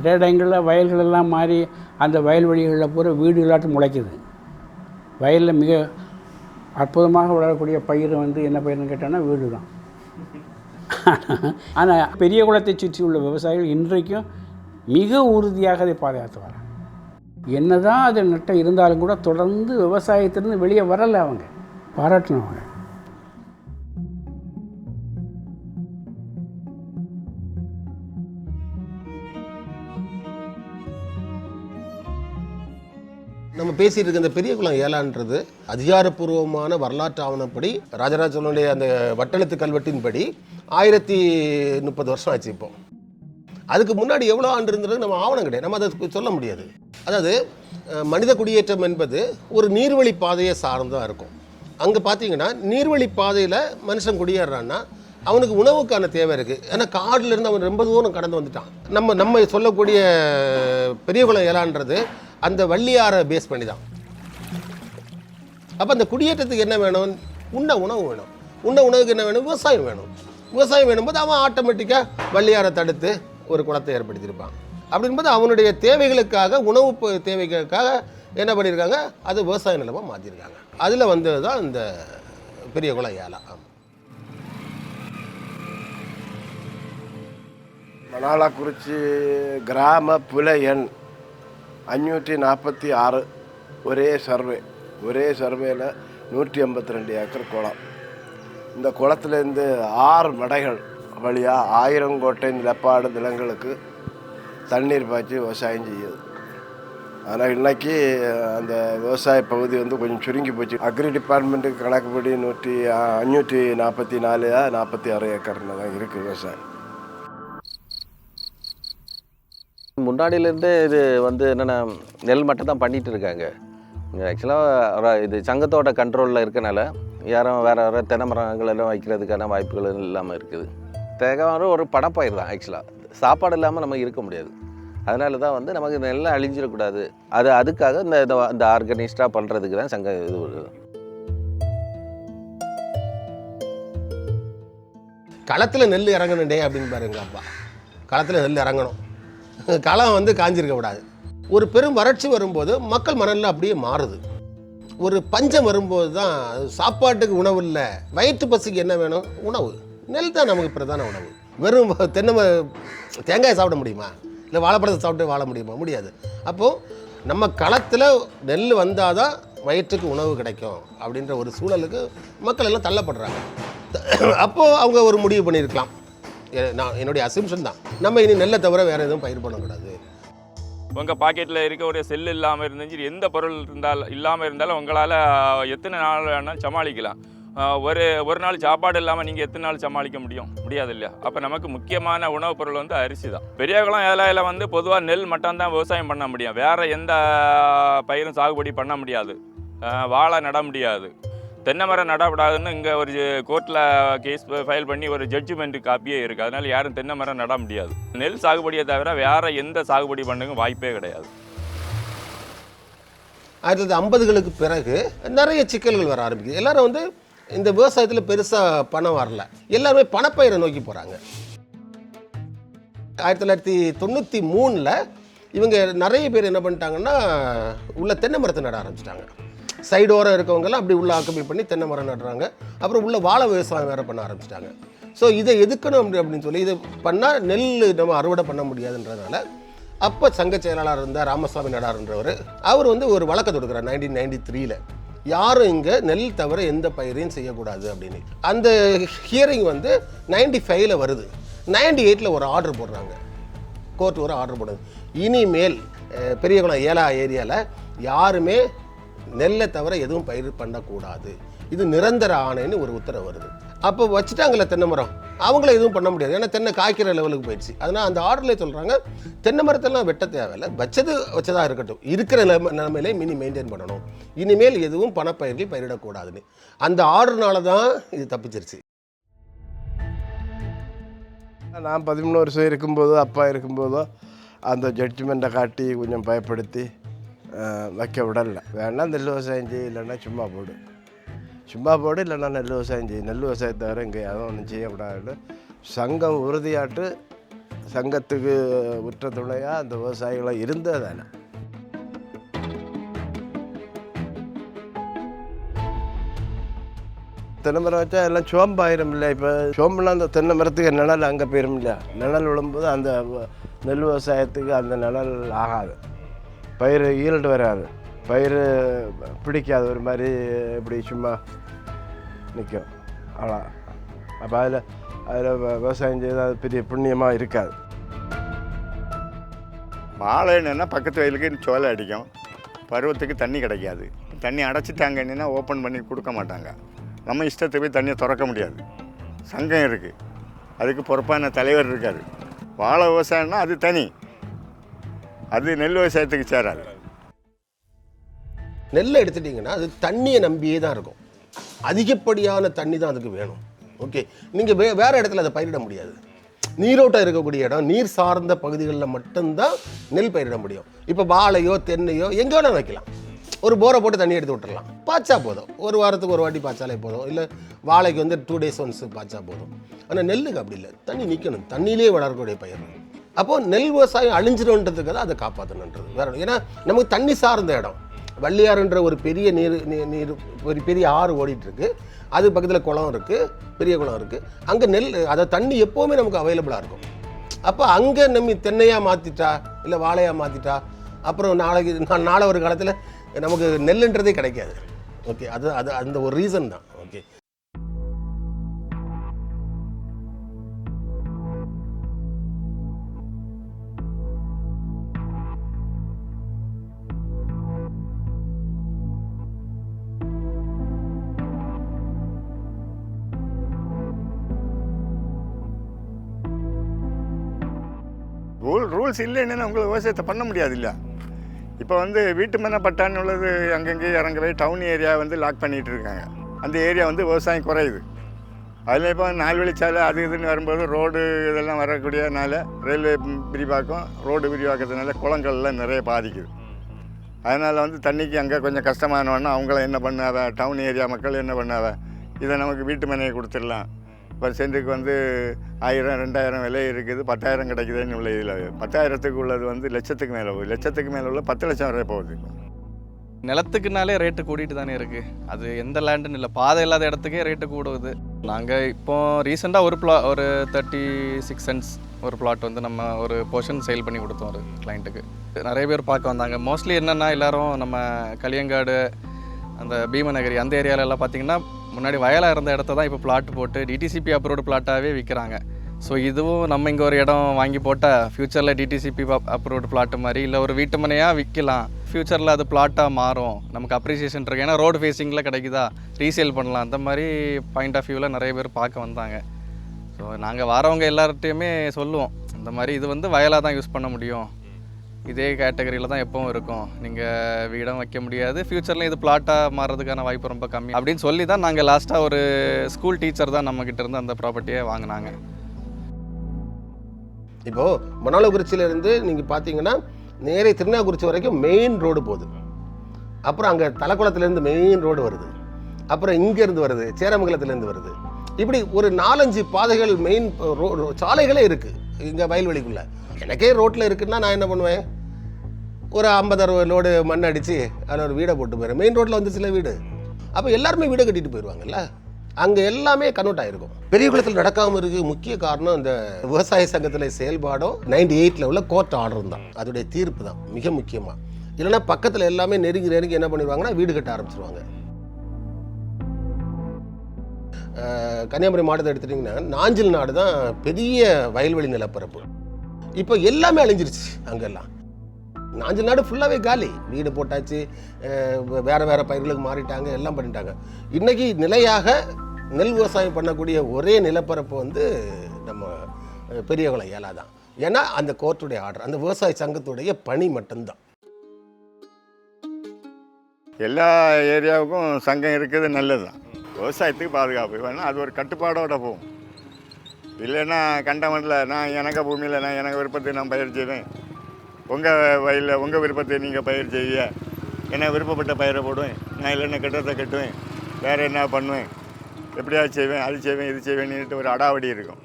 நிறைய இடங்களில் வயல்களெல்லாம் மாறி அந்த வயல்வெளிகளில் பூரா வீடுகளாட்டும் முளைக்குது. வயலில் மிக அற்புதமாக வளரக்கூடிய பயிர் வந்து என்ன பயிர்னு கேட்டோன்னா வீடு தான். ஆனால் பெரிய குளத்தை சுற்றி உள்ள விவசாயிகள் இன்றைக்கும் மிக உறுதியாக அதை பாதுகாத்து வராங்க. என்ன தான் அது நட்டம் இருந்தாலும் கூட தொடர்ந்து விவசாயத்திலிருந்து வெளியே வரலை. அவங்க பாராட்டணும். அவங்க நம்ம பேசிட்டு இருக்க இந்த பெரிய குளம் ஏலான்றது அதிகாரப்பூர்வமான வரலாற்று ஆவணப்படி ராஜராஜ சோழனுடைய அந்த வட்டெழுத்து கல்வெட்டின்படி 1030 வருஷம் ஆச்சு. இப்போ அதுக்கு முன்னாடி எவ்வளோ ஆண்டு இருந்தது நம்ம ஆவணம் கிடையாது, நம்ம அதை சொல்ல முடியாது. அதாவது மனித குடியேற்றம் என்பது ஒரு நீர்வழி பாதையை சார்ந்தான் இருக்கும். அங்கே பார்த்தீங்கன்னா நீர்வழி பாதையில் மனுஷன் குடியேறான்னா அவனுக்கு உணவுக்கான தேவை இருக்குது. ஏன்னா காடுலேருந்து அவன் ரொம்ப தூரம் கடந்து வந்துட்டான். நம்ம சொல்லக்கூடிய பெரிய குளம் ஏலான்றது அந்த வள்ளியாரை பேஸ் பண்ணி தான். அப்போ அந்த குடியேற்றத்துக்கு என்ன வேணும்? உணவு வேணும். உணவுக்கு என்ன வேணும்? விவசாயம் வேணும். விவசாயம் வேணும்போது அவன் ஆட்டோமேட்டிக்காக வள்ளியாரை தடுத்து ஒரு குளத்தை ஏற்படுத்தியிருப்பான். அப்படின்போது அவனுடைய தேவைகளுக்காக, உணவு தேவைகளுக்காக என்ன பண்ணியிருக்காங்க? அது விவசாய நிலமாக மாற்றிருக்காங்க. அதில் வந்தது தான் இந்த பெரிய குளம் ஏலா. மணாலக்குறிச்சி கிராம புல எண் 546. ஒரே சர்வேல 182 ஏக்கர் குளம். இந்த குளத்துலேருந்து 6 மடைகள் வழியாக 1000 கோட்டை நிலப்பாடு நிலங்களுக்கு தண்ணீர் பாய்ச்சி விவசாயம் செய்யுது. ஆனால் இன்றைக்கி அந்த விவசாய பகுதி வந்து கொஞ்சம் சுருங்கி போச்சு. அக்ரி டிபார்ட்மெண்ட்டுக்கு கணக்குப்படி 544-46 ஏக்கர்னு தான் இருக்குது விவசாயம். முன்னாடியிலேருந்தே இது வந்து என்னென்னா நெல் மட்டும் தான் பண்ணிகிட்டு இருக்காங்க. ஆக்சுவலாக இது சங்கத்தோட கண்ட்ரோலில் இருக்கனால யாரும் வேறு தென்னை மரங்கள் எல்லாம் வைக்கிறதுக்கான வாய்ப்புகள் இல்லாமல் இருக்குது. தேங்காய் ஒரு பணப்பயிர் தான். ஆக்சுவலாக சாப்பாடு இல்லாமல் நம்ம இருக்க முடியாது. அதனால தான் வந்து நமக்கு நெல்லை அழிஞ்சிடக்கூடாது. அதுக்காக இந்த ஆர்கனைஸ்டாக பண்ணுறதுக்கு தான் சங்கம் இது வருது. களத்தில் நெல் இறங்கணுண்டே அப்படின்னு பாருங்க. அப்பா களத்தில் நெல் இறங்கணும். களம் வந்து காஞ்சிருக்கக்கூடாது. ஒரு பெரும் வறட்சி வரும்போது மக்கள் மனநிலை அப்படியே மாறுது. ஒரு பஞ்சம் வரும்போது தான் சாப்பாட்டுக்கு உணவு இல்லை, வயிற்று பசிக்கு என்ன வேணும்? உணவு. நெல் தான் நமக்கு பிரதான உணவு. வெறும் தேங்காய் சாப்பிட முடியுமா? இல்லை வாழைப்பழத்தை சாப்பிட்டு வாழ முடியுமா? முடியாது. அப்போது நம்ம களத்தில் நெல் வந்தால் தான் வயிற்றுக்கு உணவு கிடைக்கும் அப்படின்ற ஒரு சூழலுக்கு மக்கள் எல்லாம் தள்ளப்படுறாங்க. அப்போது அவங்க ஒரு முடிவு பண்ணியிருக்கலாம். என்னுடைய அசம்ஷன் தான், நம்ம இனி நெல்லை தவிர வேறு எதுவும் பயிர் பண்ணக்கூடாது. உங்கள் பாக்கெட்டில் இருக்க ஒரு செல் இல்லாமல் இருந்துச்சு, எந்த பொருள் இல்லாமல் இருந்தாலும் உங்களால் எத்தனை நாள் வேணாலும் சமாளிக்கலாம். ஒரு நாள் சாப்பாடு இல்லாமல் நீங்கள் எத்தனை நாள் சமாளிக்க முடியாது இல்லையா? அப்போ நமக்கு முக்கியமான உணவுப் பொருள் வந்து அரிசி தான். பெரியகுளம் ஏலாயில் வந்து பொதுவாக நெல் மட்டும்தான் விவசாயம் பண்ண முடியும். வேறு எந்த பயிரும் சாகுபடி பண்ண முடியாது. வாழை நட முடியாது. தென்னை மரம் நடப்படாதுன்னு இங்கே ஒரு கோர்ட்டில் கேஸ் ஃபைல் பண்ணி ஒரு ஜட்ஜ்மெண்ட் காப்பியே இருக்குது. அதனால் யாரும் தென்னை மரம் நட முடியாது. நெல் சாகுபடியை தவிர வேறு எந்த சாகுபடி பண்ணுங்க வாய்ப்பே கிடையாது. 1950களுக்கு பிறகு நிறைய சிக்கல்கள் வர ஆரம்பிக்குது. எல்லாரும் வந்து இந்த விவசாயத்தில் பெருசாக பணம் வரல, எல்லாருமே பணப்பயிரை நோக்கி போகிறாங்க. 1993ல் இவங்க நிறைய பேர் என்ன பண்ணிட்டாங்கன்னா உள்ள தென்னை மரத்தை நட ஆரம்பிச்சிட்டாங்க. சைடோரம் இருக்கவங்கெல்லாம் அப்படி உள்ள ஆக்குபை பண்ணி தென்னை மரம் நடுறாங்க. அப்புறம் உள்ள வாழை விவசாயம் வேறு பண்ண ஆரம்பிச்சிட்டாங்க. ஸோ இதை எதுக்கணும் அப்படின்னு சொல்லி இதை பண்ணால் நெல் நம்ம அறுவடை பண்ண முடியாதுன்றதுனால அப்போ சங்க செயலாளர் இருந்தார் ராமசாமி நடார்ன்றவர். அவர் வந்து ஒரு வழக்கை தொடுக்கிறார் 1993ல். யாரும் இங்கே நெல் தவிர எந்த பயிரையும் செய்யக்கூடாது அப்படின்னு. அந்த ஹியரிங் வந்து 95ல் வருது. 98ல் ஒரு ஆர்டர் போடுறாங்க. கோர்ட் ஒரு ஆர்டர் போடுது, இனிமேல் பெரியகுளம் ஏலா ஏரியாவில் யாருமே நெல்லை தவிர எதுவும் பயிர் பண்ணக்கூடாது, இது நிரந்தர ஆணைன்னு ஒரு உத்தரவு வருது. அப்போ வச்சுட்டாங்கல்ல தென்னை மரம், அவங்கள எதுவும் பண்ண முடியாது. ஏன்னா தென்னை காய்க்கிற லெவலுக்கு போயிடுச்சு. அதனால் அந்த ஆர்டர்லேயே சொல்கிறாங்க தென்னை மரத்தெல்லாம் வெட்ட தேவையில்லை, வச்சதாக இருக்கட்டும், இருக்கிற நிலைமையிலே மெயின்டைன் பண்ணணும், இனிமேல் எதுவும் பணப்பயிர்கள் பயிரிடக்கூடாதுன்னு. அந்த ஆர்டர்னால தான் இது தப்பிச்சிருச்சு. நான் 13 வருஷம் இருக்கும்போதோ அப்பா இருக்கும்போதோ அந்த ஜட்ஜ்மெண்ட்டை காட்டி கொஞ்சம் பயப்படுத்தி வைக்க விடலை. வேணால் நெல் விவசாயம் செய்ய, இல்லைன்னா சும்மா போடு இல்லைன்னா நெல் விவசாயம் செய்யும், நெல் விவசாயத்தை தவிர இங்கே எதுவும் ஒன்றும் செய்யக்கூடாது. சங்கம் உறுதியாட்டு சங்கத்துக்கு உற்ற துணையாக அந்த விவசாயிகளை இருந்தது தானே. தென்னை மரம் வச்சா எல்லாம் சோம்பாயிரம் இல்லை. இப்போ சோம்புனா அந்த தென்னை மரத்துக்கு நிழல் அங்கே போயிடும் இல்லை. நிழல் விழும்போது அந்த நெல் விவசாயத்துக்கு அந்த நிழல் ஆகாது, பயிர் ஈல்டு வராது, பயிர் பிடிக்காது, ஒரு மாதிரி இப்படி சும்மா நிற்கும் அவ்வளோ. அப்போ அதில் விவசாயம் செய்தால் அது பெரிய புண்ணியமாக இருக்காது. வாழை என்னென்னா பக்கத்து வயலுக்கு சோலை அடிக்கும், பருவத்துக்கு தண்ணி கிடைக்காது. தண்ணி அடைச்சிட்டாங்க என்னென்னா ஓப்பன் பண்ணி கொடுக்க மாட்டாங்க. நம்ம இஷ்டத்துக்கு போய் தண்ணியை திறக்க முடியாது. சங்கம் இருக்குது, அதுக்கு பொறுப்பான தலைவர் இருக்கார். வாழை விவசாயம்னா அது தனி, அது நெல் விவசாயத்துக்கு சேராது. நெல்லை எடுத்துட்டிங்கன்னா அது தண்ணியை நம்பியே தான் இருக்கும். அதிகப்படியான தண்ணி தான் அதுக்கு வேணும். ஓகே, நீங்கள் வேறு இடத்துல அதை பயிரிட முடியாது. நீரோட்டம் இருக்கக்கூடிய இடம், நீர் சார்ந்த பகுதிகளில் மட்டும்தான் நெல் பயிரிட முடியும். இப்போ வாழையோ தென்னையோ எங்கே வேணாலும் வைக்கலாம். ஒரு போரை போட்டு தண்ணி எடுத்து விட்டுறலாம், பாய்ச்சா போதும். ஒரு வாரத்துக்கு ஒரு வாட்டி பாய்ச்சாலே போதும். இல்லை வாழைக்கு 2 days ஒன்ஸ் பாய்ச்சா போதும். ஆனால் நெல்லுக்கு அப்படி இல்லை, தண்ணி நிற்கணும், தண்ணியிலே வளரக்கூடிய பயிர். அப்போது நெல் விவசாயம் அழிஞ்சிடும்ன்றதுக்கு தான் அதை காப்பாற்றணுன்றது வேற. ஏன்னா நமக்கு தண்ணி சார்ந்த இடம், வள்ளியாறுன்ற ஒரு பெரிய நீர் ஒரு பெரிய ஆறு ஓடிட்டுருக்கு, அது பக்கத்தில் குளம் இருக்குது, பெரிய குளம் இருக்குது. அங்கே நெல் அதை தண்ணி எப்போவுமே நமக்கு அவைலபிளாக இருக்கும். அப்போ அங்கே நம்ம தென்னையாக மாற்றிட்டா இல்லை வாழையாக மாற்றிட்டா அப்புறம் நாளை ஒரு காலத்தில் நமக்கு நெல்லுன்றதே கிடைக்காது. ஓகே, அது அந்த ஒரு ரீசன் தான். ஓகே, ரூல்ஸ் இல்லைன்னா உங்களுக்கு விவசாயத்தை பண்ண முடியாது இல்லை. இப்போ வீட்டு மனை பட்டான்னு உள்ளது அங்கங்கே இறங்கவே டவுன் ஏரியா லாக் பண்ணிகிட்டு இருக்காங்க. அந்த ஏரியா விவசாயம் குறையுது. அதில் இப்போ 4 வழிச்சாலை அது இதுன்னு வரும்போது ரோடு இதெல்லாம் வரக்கூடியனால ரயில்வே விரிவாக்கம், ரோடு விரிவாக்கத்தினால குளங்கள்லாம் நிறைய பாதிக்குது. அதனால் தண்ணிக்கு அங்கே கொஞ்சம் கஷ்டமானவொன்னா அவங்கள என்ன பண்ணாவ, டவுன் ஏரியா மக்கள் என்ன பண்ணாவ, இதை நமக்கு வீட்டு மனையை கொடுத்துடலாம். இப்போ சென்ட்டுக்கு 1000 2000 விலை இருக்குது, 10,000 கிடைக்குதுன்னு உள்ள இதில் 10,000த்துக்கு உள்ளது லட்சத்துக்கு மேலே போகுது. லட்சத்துக்கு மேலே உள்ள 10 லட்சம் வரை போகுது. நிலத்துக்குனாலே ரேட்டு கூட்டிகிட்டு தானே இருக்குது. அது எந்த லேண்டுன்னு இல்லை, பாதை இல்லாத இடத்துக்கே ரேட்டு கூடுது. நாங்கள் இப்போ ரீசெண்டாக ஒரு 36 cents ஒரு பிளாட் நம்ம ஒரு போர்ஷன் சேல் பண்ணி கொடுத்தோம் ஒரு கிளைண்ட்டுக்கு. நிறைய பேர் பார்க்க வந்தாங்க. மோஸ்ட்லி என்னென்னா எல்லோரும் நம்ம களியங்காடு, அந்த பீமநகரி அந்த ஏரியாவிலலாம் பார்த்திங்கன்னா முன்னாடி வயலாக இருந்த இடத்த தான் இப்போ பிளாட் போட்டு டிடிசிபி அப்ரூவ்டு பிளாட்டாகவே விற்கிறாங்க. ஸோ இதுவும் நம்ம இங்கே ஒரு இடம் வாங்கி போட்டால் ஃப்யூச்சரில் டிடிசிபி அப்ரூவ்டு பிளாட்டு மாதிரி இல்லை ஒரு வீட்டு மனையாக விற்கலாம். ஃப்யூச்சரில் அது பிளாட்டாக மாறும், நமக்கு அப்ரிசியேஷன் இருக்குது. ஏன்னா ரோடு ஃபேஸிங்கில் கிடைக்குதா, ரீசேல் பண்ணலாம். அந்த மாதிரி பாயிண்ட் ஆஃப் வியூவில் நிறைய பேர் பார்க்க வந்தாங்க. ஸோ நாங்கள் வரவங்க எல்லார்ட்டையுமே சொல்லுவோம், இந்த மாதிரி இது வயலாக தான் யூஸ் பண்ண முடியும், இதே கேட்டகரியில் தான் எப்பவும் இருக்கும், நீங்கள் வீடம் வைக்க முடியாது, ஃப்யூச்சரில் இது பிளாட்டாக மாறுறதுக்கான வாய்ப்பு ரொம்ப கம்மி அப்படின்னு சொல்லி தான் நாங்கள் லாஸ்ட்டாக ஒரு ஸ்கூல் டீச்சர் தான் நம்மக்கிட்ட இருந்து அந்த ப்ராப்பர்ட்டியை வாங்கினாங்க. இப்போது மணாலகுறிச்சியிலேருந்து நீங்கள் பார்த்தீங்கன்னா நேரே திருநாகுறிச்சி வரைக்கும் மெயின் ரோடு போகுது. அப்புறம் அங்கே தலக்குளத்துலேருந்து மெயின் ரோடு வருது, அப்புறம் இங்கேருந்து வருது, சேரமங்கலத்துலேருந்து வருது. இப்படி ஒரு 4-5 பாதைகள் மெயின் சாலைகளே இருக்குது இங்கே வயல்வெளிக்குள்ளே. எனக்கே ரோட்டில் இருக்குன்னா நான் என்ன பண்ணுவேன், ஒரு 50-60 லோடு மண் அடித்து அதில் ஒரு வீடை போட்டு போயிடுறேன். மெயின் ரோட்டில் சில வீடு, அப்போ எல்லாருமே வீடை கட்டிட்டு போயிடுவாங்கல்ல. அங்கே எல்லாமே கன்வெர்ட் ஆகிருக்கும். பெரிய குளத்தில் நடக்காமல் இருக்குது முக்கிய காரணம் இந்த விவசாய சங்கத்தில் செயல்பாடும் 98 உள்ள கோர்ட் ஆர்டரும் தான், அதோடைய தீர்ப்பு தான் மிக முக்கியமாக. இல்லைன்னா பக்கத்தில் எல்லாமே நெருங்கி என்ன பண்ணிடுவாங்கன்னா வீடு கட்ட ஆரம்பிச்சிருவாங்க. கன்னியாகுமரி மாவட்டத்தை எடுத்துட்டிங்கன்னா நாஞ்சில் நாடு தான் பெரிய வயல்வெளி நிலப்பரப்பு. இப்போ எல்லாமே அழிஞ்சிருச்சு. அங்கெல்லாம் நாஞ்சில் நாடு ஃபுல்லாகவே காலி, வீடு போட்டாச்சு, வேறு பயிர்களுக்கு மாறிட்டாங்க, எல்லாம் பண்ணிட்டாங்க. இன்றைக்கி நிலையாக நெல் விவசாயம் பண்ணக்கூடிய ஒரே நிலப்பரப்பு நம்ம பெரியகுளம் ஏலா தான். ஏன்னா அந்த கோர்ட்டுடைய ஆர்டர், அந்த விவசாய சங்கத்துடைய பணி மட்டும்தான். எல்லா ஏரியாவுக்கும் சங்கம் இருக்குது, நல்லது தான், விவசாயத்துக்கு பாதுகாப்பு வேணும். அது ஒரு கட்டுப்பாடோடு போகும். இல்லைன்னா கண்டமண்டில் நான் எனக்கு பூமியில் நான் எனக்கு விருப்பத்தை நான் பயிர் செய்வேன், உங்கள் வயலில் உங்கள் விருப்பத்தை நீங்கள் பயிர் செய்ய, என்ன விருப்பப்பட்ட பயிரை போடுவேன், நான் இல்லைன்னா கட்டத்தை கட்டுவேன், வேறு என்ன பண்ணுவேன், எப்படியாவது செய்வேன், அது செய்வேன், இது செய்வேன்னுட்டு ஒரு அடாவடி இருக்கும்.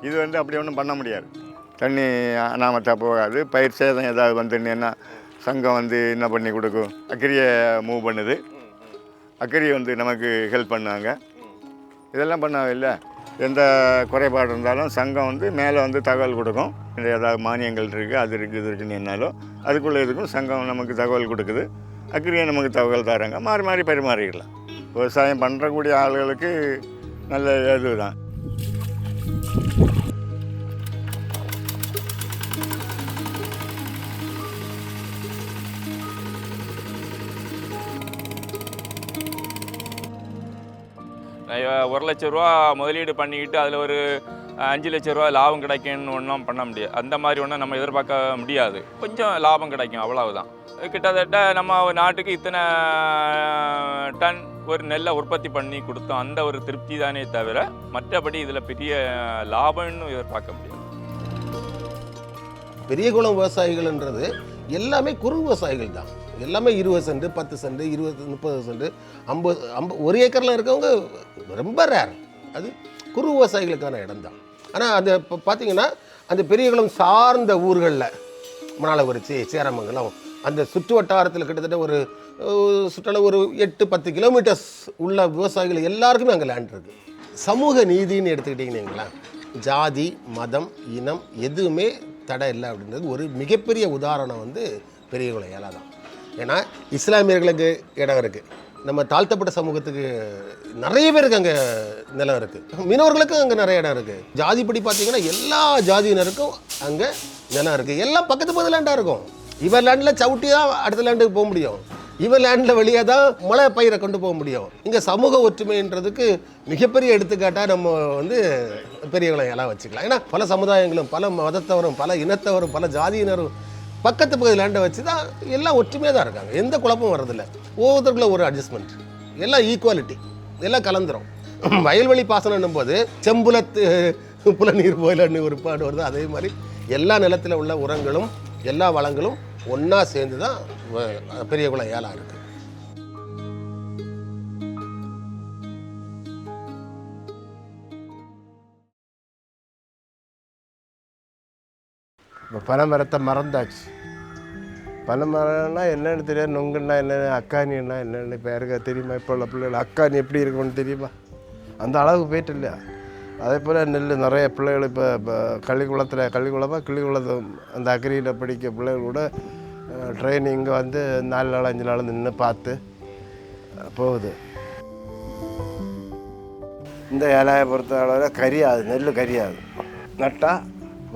இது அப்படி ஒன்றும் பண்ண முடியாது. தண்ணி அனாமத்தாக போகாது. பயிர் சேதம் ஏதாவது வந்துன்னா சங்கம் வந்து என்ன பண்ணி கொடுக்கும், அக்கறையை மூவ் பண்ணுது. அக்கறையை வந்து நமக்கு ஹெல்ப் பண்ணுவாங்க. இதெல்லாம் பண்ணாங்க இல்லை. எந்த குறைபாடு இருந்தாலும் சங்கம் வந்து மேலே வந்து தகவல் கொடுக்கும். ஏதாவது மானியங்கள் இருக்குது, அது இருக்குது, இது இருக்குன்னு என்னாலும் அதுக்குள்ளே இருக்கும். சங்கம் நமக்கு தகவல் கொடுக்குது, அக்கறையை நமக்கு தகவல் தராங்க. மாறி மாறி பரிமாறிக்கலாம். விவசாயம் பண்ணுறக்கூடிய ஆளுகளுக்கு நல்ல இதுதான். ஒரு லட்ச ரூபா முதலீடு பண்ணிக்கிட்டு அதில் ஒரு 5 லட்ச ரூபா லாபம் கிடைக்கும்னு ஒன்றும் பண்ண முடியாது. அந்த மாதிரி ஒன்றும் நம்ம எதிர்பார்க்க முடியாது. கொஞ்சம் லாபம் கிடைக்கும், அவ்வளவுதான். கிட்டத்தட்ட நம்ம நாட்டுக்கு இத்தனை டன் ஒரு நெல்லை உற்பத்தி பண்ணி கொடுத்தோம், அந்த ஒரு திருப்தி தானே தவிர மற்றபடி இதில் பெரிய லாபம்னு எதிர்பார்க்க முடியாது. பெரியகுளம் விவசாயிகள்ன்றது எல்லாமே குறு விவசாயிகள் தான். எல்லாமே 20 சென்ட், 10 சென்ட், 20, 30 சென்ட், 50 1 ஏக்கரில் இருக்கவங்க ரொம்ப ரேர். அது குறு விவசாயிகளுக்கான இடம் தான். ஆனால் அந்த இப்போ பார்த்தீங்கன்னா அந்த பெரியகுளம் சார்ந்த ஊர்களில் மணாலக்குறிச்சி, சேரமங்கலம், அந்த சுற்று வட்டாரத்தில் கிட்டத்தட்ட ஒரு சுற்றளவு ஒரு 8-10 கிலோமீட்டர்ஸ் உள்ள விவசாயிகள் எல்லாருக்குமே அங்கே லேண்ட் இருக்குது. சமூக நீதின்னு எடுத்துக்கிட்டிங்கன்னா ஜாதி, மதம், இனம் எதுவுமே தடை இல்லை அப்படின்றது ஒரு மிகப்பெரிய உதாரணம் வந்து பெரியகுளம் ஏலா தான். ஏன்னா இஸ்லாமியர்களுக்கு இடம் இருக்குது, நம்ம தாழ்த்தப்பட்ட சமூகத்துக்கு நிறைய பேருக்கு அங்கே நிலம் இருக்குது, மீனவர்களுக்கும் அங்கே நிறைய இடம் இருக்குது. ஜாதிப்படி பார்த்தீங்கன்னா எல்லா ஜாதியினருக்கும் அங்கே நிலம் இருக்குது. எல்லாம் பக்கத்து பக்கத்து லேண்டாக இருக்கும். இவர் லேண்டில் சவுட்டி தான் அடுத்த லேண்டுக்கு போக முடியும், இவர் லேண்டில் வழியாக தான் மழை பயிரை கொண்டு போக முடியும். இங்கே சமூக ஒற்றுமைன்றதுக்கு மிகப்பெரிய எடுத்துக்காட்டாக நம்ம வந்து பெரியகுளம் எல்லாம் வச்சுக்கலாம். ஏன்னா பல சமுதாயங்களும், பல மதத்தவரும், பல இனத்தவரும், பல ஜாதியினரும் பக்கத்து பக்கத்து லேண்டை வச்சு தான் எல்லாம் ஒற்றுமையாக தான் இருக்காங்க. எந்த குழப்பமும் வர்றதில்லை. ஒவ்வொருத்தருக்குள்ள ஒரு அட்ஜஸ்ட்மெண்ட், எல்லாம் ஈக்குவாலிட்டி, எல்லாம் கலந்துரும். வயல்வெளி பாசனம் போது செம்புலத்து புலநீர் போயிலன்னு ஒரு பாடு வருது. அதே மாதிரி எல்லா நிலத்தில் உள்ள உரங்களும் எல்லா வளங்களும் ஒன்றா சேர்ந்து தான் பெரியகுளம் ஏலா இருக்குது. இப்போ பனைமரத்தை மறந்தாச்சு. பனைமரம்னா என்னென்னு தெரியாது, நொங்குன்னா என்னென்னு, அக்கானின்னா என்னென்னு இப்போ யாருக்கா தெரியுமா? இப்போ உள்ள பிள்ளைகள் அக்கானி எப்படி இருக்குன்னு தெரியுமா? அந்த அளவுக்கு போயிட்டு இல்லையா? அதே போல் நெல் நிறைய பிள்ளைகள் இப்போ கிள்ளிக்குளத்தை அந்த அக்ரியில் படிக்க பிள்ளைகள் கூட ட்ரைனிங்கு வந்து 4 நாள் 5 நாள் நின்று பார்த்து போகுது. இந்த இலையை பொறுத்த அளவில் கரியாது, நெல் கரியாது. நட்டால்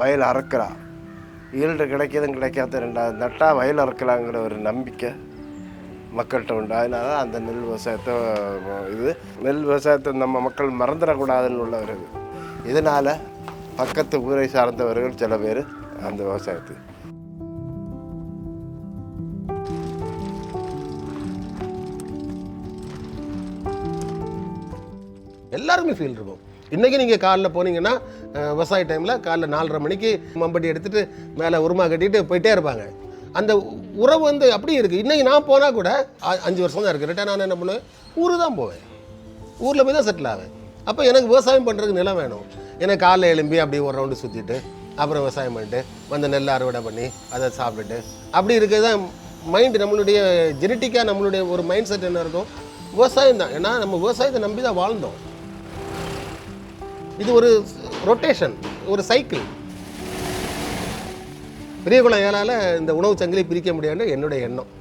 வயல் அறுக்கிறா, ஈல்டு கிடைக்கிதும் கிடைக்காத ரெண்டாவது. நட்டால் வயல் அறுக்கலாங்கிற ஒரு நம்பிக்கை மக்கள்கிட்ட உண்டு. அதனால தான் அந்த நெல் விவசாயத்தை நம்ம மக்கள் மறந்துடக்கூடாதுன்னு உள்ள வருது. இதனால் பக்கத்து ஊரை சார்ந்தவர்கள் சில பேர் அந்த விவசாயத்துக்கு எல்லாருமே ஃபீல் இருக்கும். இன்றைக்கி நீங்கள் காலைல போனீங்கன்னா விவசாய டைமில் காலைல 4:30 மணிக்கு மம்பட்டி எடுத்துகிட்டு மேலே உருமா கட்டிட்டு போயிட்டே இருப்பாங்க. அந்த உறவு வந்து அப்படியே இருக்குது. இன்றைக்கி நான் போனால் கூட 5 வருஷம் தான் இருக்குது. ரிட்டர்ன் நான் என்ன பண்ணுவேன், ஊர் தான் போவேன், ஊரில் போய் தான் செட்டில் ஆவேன். அப்போ எனக்கு விவசாயம் பண்ணுறதுக்கு நிலம் வேணும். எனக்கு காலைல எழும்பி அப்படி ஒரு ரவுண்டு சுற்றிட்டு அப்புறம் விவசாயம் பண்ணிட்டு வந்து நெல் அறுவடை பண்ணி அதை சாப்பிட்டுட்டு அப்படி இருக்கிறது தான் மைண்டு. நம்மளுடைய ஜெனட்டிக்காக நம்மளுடைய ஒரு மைண்ட் செட் என்ன இருக்கும், விவசாயம் தான். ஏன்னா நம்ம விவசாயத்தை நம்பி தான் வாழ்ந்தோம். இது ஒரு ரொட்டேஷன், ஒரு சைக்கிள். பெரியகுளம் ஏலால இந்த உணவு சங்கிலி பிரிக்க முடியாதுன்னு என்னுடைய எண்ணம்.